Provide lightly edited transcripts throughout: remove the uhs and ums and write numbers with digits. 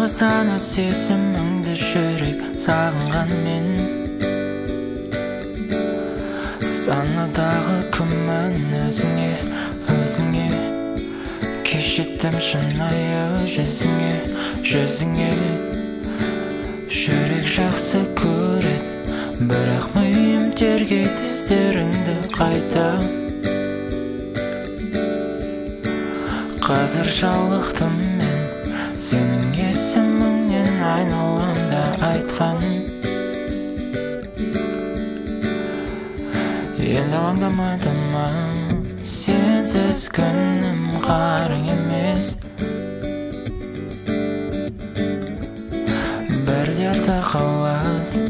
Тағы санап сезіміңді жүрек сағынған мен. Санадағы күмән өзіңе кешеттім шынайы жүзіңе жүрек жақсы көреді, бірақ миым тергейді істеріңді қайта. Қазір жалықтым мен сенің есіміңнен, айналамда айтқан. Енді аңдамадыма, сенсіз күнім қарың емес. Бірде арта қалады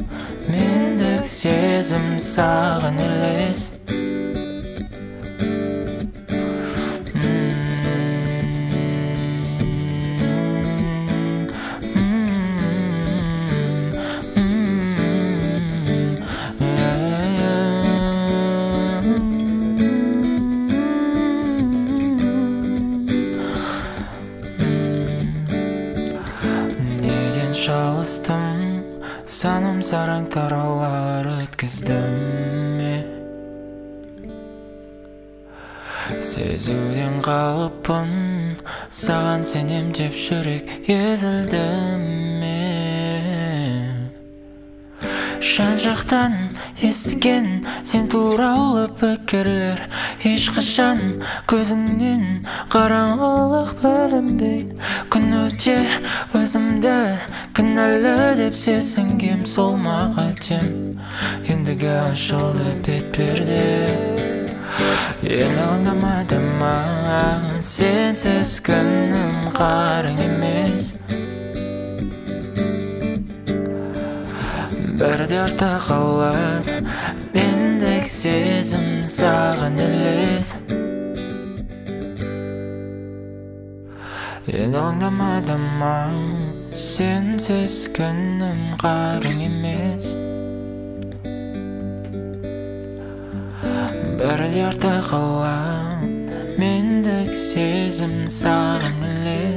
мендік сезім, саған елес. Шалыстым, санам сараң тараулар өткіздім ме? Сезуден қалыппын, саған сенем деп жүрек езілді ме? Жан жақтан естіген сен туралы пікірлер, ешқашан көзіңнен қараңғылық білінбейді. Күн өте өзімді кінәлі деп сезінгем, сол ма қатем? Ендігі ашылды бет перде. Енді аңдамады ма, сенсіз күнім қарың емес. Бірде арта қалады мендік сезім, саған елес. Енді аңдамады ма, сенсіз күнім қарың емес. Бірде арта қалады мендік сезім, саған елес.